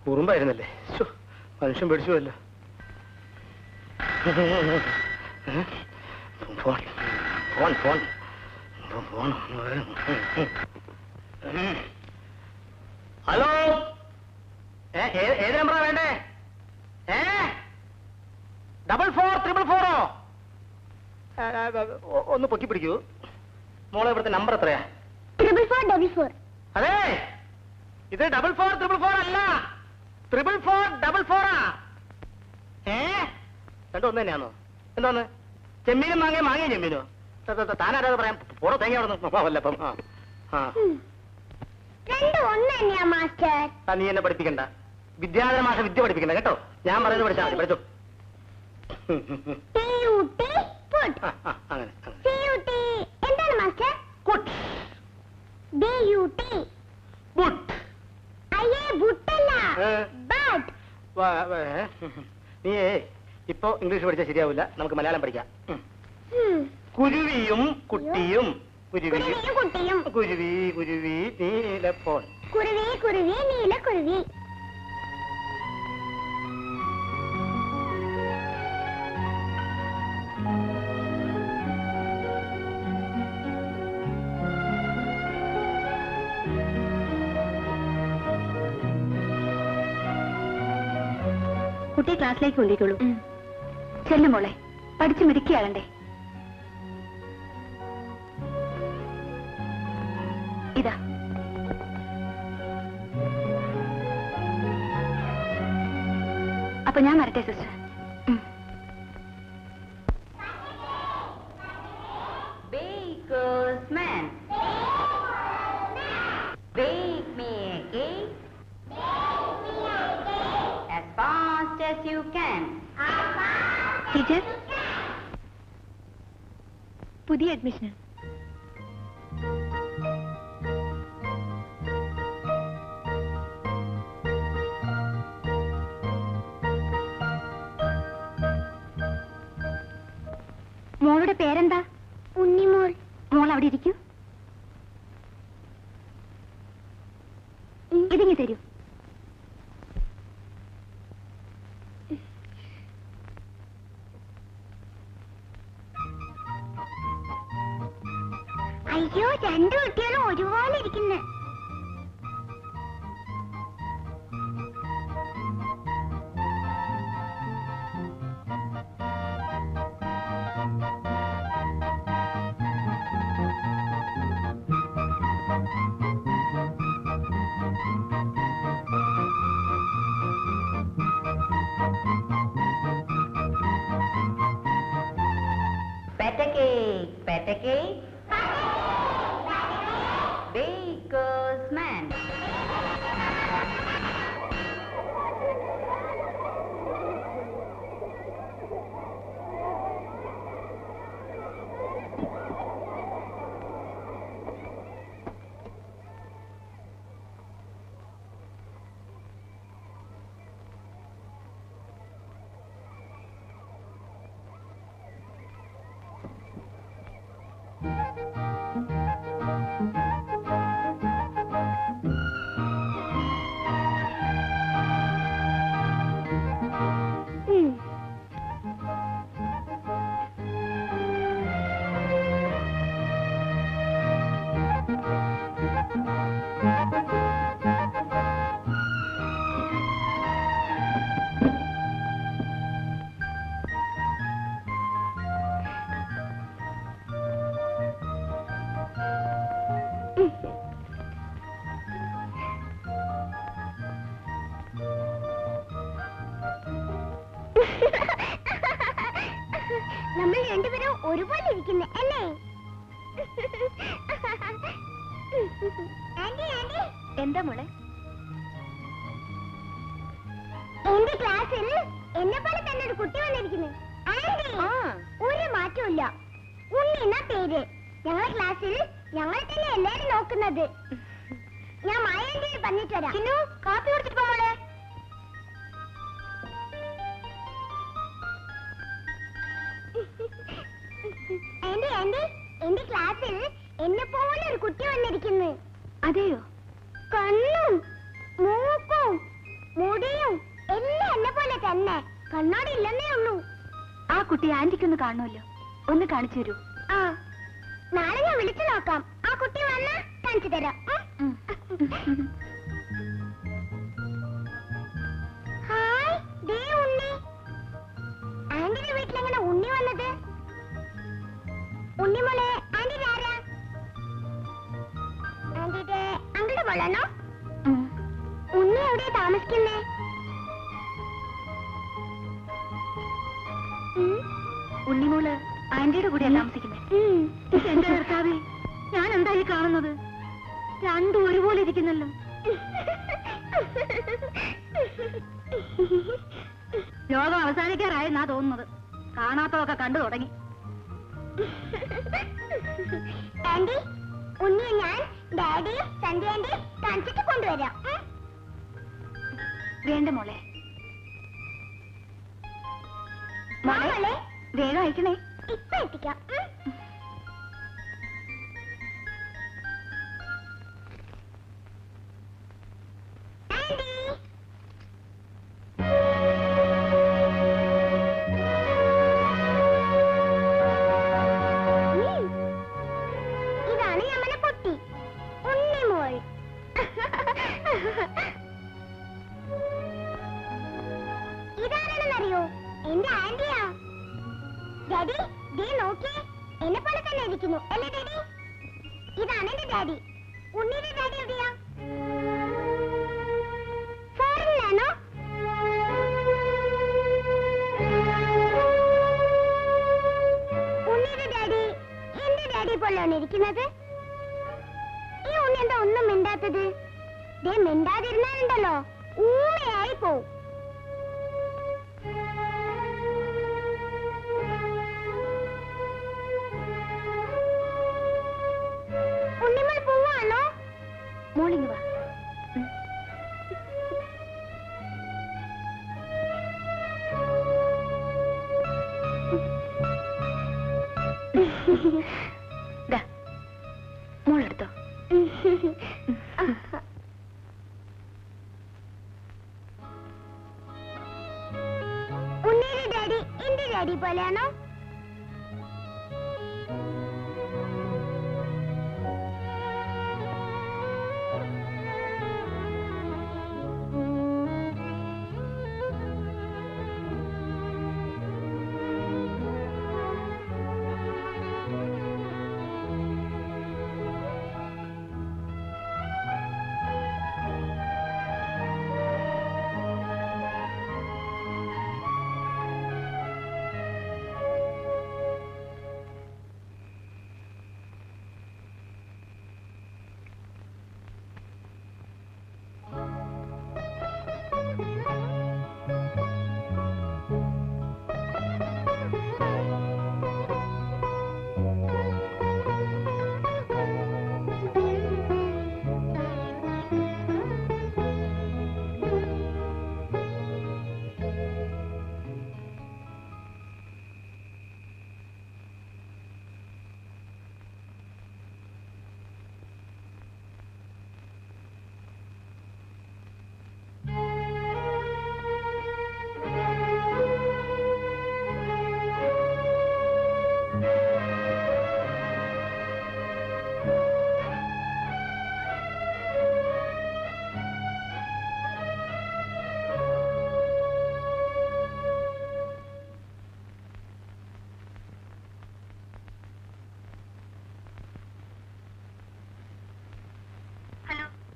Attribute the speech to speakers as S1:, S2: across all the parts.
S1: കുറുമ്പായിരുന്നല്ലേ? മനുഷ്യൻ പേടിച്ചുവല്ല. Phone phone phone phone. Hello, ഏത് നമ്പറാ വേണ്ടേ? 4444 ഒന്ന് പൊക്കി പിടിക്കൂ മോളെ. ഇവിടുത്തെ നമ്പർ എത്രയാ?
S2: 4444.
S1: അതെ, ഇത് 4444 അല്ല, 4444. രണ്ടും ഒന്ന് തന്നെയാണോ? എന്തോന്ന്? ചെമ്മീനും മാങ്ങയും മാങ്ങയും ചെമ്മീനോ? താനാരാത് പറയാം. പോടോ തേങ്ങ അവിടെ വല്ലപ്പം. നീ എന്നെ പഠിപ്പിക്കണ്ട. വിദ്യാധര മാഷ വിദ്യ പഠിപ്പിക്കണ്ട കേട്ടോ. ഞാൻ പറയുന്നത് പഠിച്ചാൽ മതി. പഠിച്ചോ. അങ്ങനെ നീ ഇപ്പൊ ഇംഗ്ലീഷ് പഠിച്ചാൽ ശരിയാവില്ല. നമുക്ക് മലയാളം പഠിക്കാം. കുരുവിയും കുട്ടിയും. കുരുവി കുരുവി കുരുവി നീലപ്പോൾ.
S2: കുരുവി കുരുവി നീലക്കുരുവി.
S3: കുട്ടിയെ ക്ലാസ്സിലേക്ക് കൊണ്ടിട്ടുള്ളൂ. ചെല്ലു മോളെ, പഠിച്ചു മിടുക്കിയാകണ്ടേ. ഇതാ അപ്പൊ ഞാൻ വരട്ടെ sister.
S4: Bakersman, bake me a cake as fast as you can.
S3: Teacher, പുതിയ അഡ്മിഷൻ. മോളുടെ പേരെന്താ?
S2: ഉണ്ണിമോൾ.
S3: മോൾ അവിടെ ഇരിക്കൂ. ഇതിങ്ങി തരൂ.
S2: അയ്യോ, രണ്ടു കുട്ടികളും ഒരുപോലെ ഇരിക്കുന്നു.
S4: Better cake, better cake. Bakersman.
S2: നമ്മൾ രണ്ടുപേരും ഒരുപോലെ ഇരിക്കുന്നു അല്ലേ?
S3: എന്താ മോളെ?
S2: എന്റെ ക്ലാസ്സിൽ എന്നെ പോലെ തന്നെ ഒരു കുട്ടി വന്നിരിക്കുന്നു. ഒരു മാറ്റമില്ല. ഉണ്ണി എന്നാ പേര്. ഞങ്ങളെ ക്ലാസ്സിൽ ഞങ്ങൾ തന്നെ എല്ലാരും നോക്കുന്നത്. ഞാൻ മായാണ്ടി പറഞ്ഞിട്ട് വരാം. ചിന്നു, കാപ്പി കുടിച്ചിട്ട് പോളെ. ആന്റി ആന്റി, എന്റെ ക്ലാസ്സിൽ എന്നെ പോലെ ഒരു കുട്ടി വന്നിരിക്കുന്നു.
S3: അതെയോ?
S2: കണ്ണും മൂക്കും മുടിയും എല്ലാം എന്നെ പോലെ തന്നെ. കണ്ണാടി ഇല്ലെന്നേ ഉള്ളൂ.
S3: ആ കുട്ടി ആന്റിക്കൊന്ന് കാണുമല്ലോ, ഒന്ന് കാണിച്ചു തരൂ.
S2: ആ, നാളെ ഞാൻ വിളിച്ചു നോക്കാം. ആ കുട്ടി വന്നാ കാണിച്ചു തരാം. ഹായ്, ദേ ഉണ്ണി. ആന്റിയുടെ വീട്ടിലെങ്ങനെ ഉണ്ണി വന്നത്? ഉണ്ണി മോളെ, ആന്റിയുടെ ആരാ? ആന്റിയുടെ അങ്കിളുടെ മോളാണോ? ഉണ്ണി എവിടെയാ താമസിക്കുന്നേ?
S3: ഉണ്ണിമോള് ആന്റിയുടെ കൂടെയാ താമസിക്കുന്നത്. എന്റെ കർത്താവേ, ഞാൻ എന്തായി കാണുന്നത്? രണ്ടും ഒരുപോലെ ഇരിക്കുന്നല്ലോ. ലോകം അവസാനിക്കാറായെന്നാ തോന്നുന്നത്. കാണാത്തതൊക്കെ കണ്ടു തുടങ്ങി.
S2: ആന്റി, ഉണ്ണിയെ ഞാൻ ഡാഡിയും സന്ധ്യാന്റിയും കാണിച്ചിട്ട് കൊണ്ടുവരാം.
S3: വേണ്ട മോളെ.
S2: മോളെ,
S3: വേഗം അയക്കണേ.
S2: ഇപ്പൊ എത്തിക്കാം. ആന്റി, ഇതാണ് ഞമ്മനെ പൊട്ടി ഉണ്ണിമോൾ. ഇതാരാണെന്നറിയോ? എന്റെ ആന്റിയാ. ഡാഡി, ദേ നോക്കിയേ, എന്നെ പോലെ തന്നെ ഇരിക്കുന്നു അല്ലേ ഡാഡി? ഇതാണ് എന്റെ ഡാഡി. ഉണ്ണിയുടെ ഡാഡി എവിടെയാ? ഫോറിനിലാണോ? ഉണ്ണിയുടെ ഡാഡി എന്റെ ഡാഡി പോലെയാണ് ഇരിക്കുന്നത്. ഈ ഉണ്ണി എന്താ ഒന്നും മിണ്ടാത്തത്? ദേ, മിണ്ടാതിരുന്നാലുണ്ടല്ലോ ഊമയായി പോവും. ഉണ്ണിമോൾ പോവാണോ?
S3: മോളിങ് വാ. മോളെടുത്തോ.
S2: ഉണ്ണിയുടെ ഡാഡി എന്റെ ഡാഡി പോലെയാണോ?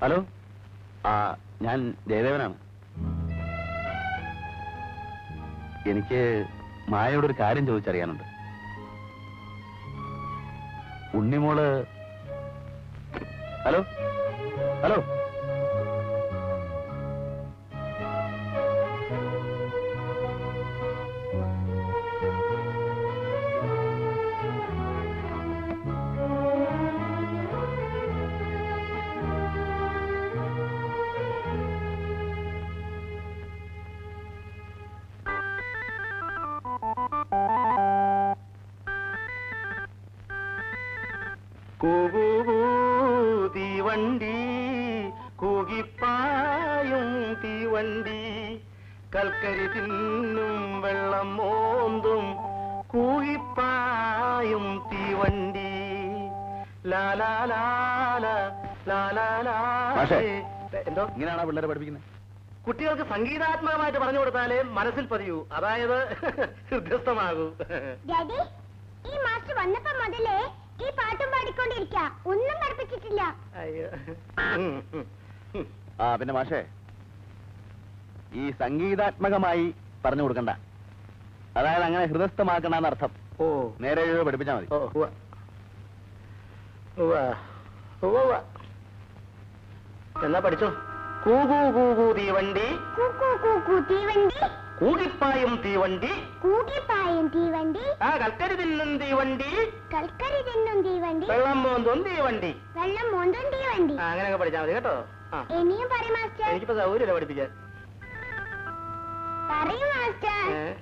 S5: ഹലോ, ഞാൻ ജയദേവനാണ്. എനിക്ക് മായയോടൊരു കാര്യം ചോദിച്ചറിയാനുണ്ട്. ഉണ്ണിമോള് ഹലോ ഹലോ
S1: കൂകൂ തീവണ്ടി കൂകിപ്പായും തീവണ്ടി കൽക്കരി തിന്നും വെള്ളം മോന്തും കൂകിപ്പായും തീവണ്ടി
S5: മാഷേ.
S1: എന്തോ
S5: ഇങ്ങനെയാണോ പിള്ളേരെ പഠിപ്പിക്കുന്നത്?
S1: കുട്ടികൾക്ക് സംഗീതാത്മകമായിട്ട് പറഞ്ഞു കൊടുത്താലേ മനസ്സിൽ പതിയൂ, അതായത് ഹൃദയസ്ഥമാകൂ.
S2: ഡാഡി, ഈ മാസ്റ്റർ വന്നപ്പോ മുതലേ ഈ പാട്ടും പാടിക്കൊണ്ടിരിക്ക, ഒന്നും പഠിപ്പിച്ചിട്ടില്ല.
S1: അയ്യോ.
S5: ആ പിന്നെ മാഷേ, ഈ സംഗീതാത്മകമായി പറഞ്ഞു കൊടുക്കണ്ട, അതായത് അങ്ങനെ ഹൃദയസ്ഥമാക്കണമെന്ന് അർത്ഥം.
S1: ഓ
S5: നേരെ പഠിപ്പിച്ചാൽ മതി.
S1: ഓ ഉവ്വ. ഉവ്വ. ഉവ്വ ഉവ്വ. എന്നാ പഠിച്ചോ. കൂകൂ കൂകൂ തീവണ്ടി
S2: കൂക്കൂ കൂക്കൂ തീവണ്ടി
S1: കൂകിപ്പായും തീവണ്ടി
S2: കൂകിപ്പായും തീവണ്ടി
S1: ആ കൽക്കരി തിന്നും തീവണ്ടി
S2: കൽക്കരി തിന്നും തീവണ്ടി
S1: വെള്ളം മോന്തും തീവണ്ടി.
S2: വെള്ളം മോന്തും തീവണ്ടി.
S1: ആ അങ്ങനെയൊക്കെ പഠിച്ചാൽ മതി കേട്ടോ. ആ
S2: ഇനിയും പറയും മാസ്റ്റർ.
S1: എനിക്കിപ്പോ സൗകര്യമില്ല പഠിപ്പിക്കാൻ.
S2: പറയൂ മാസ്റ്റർ.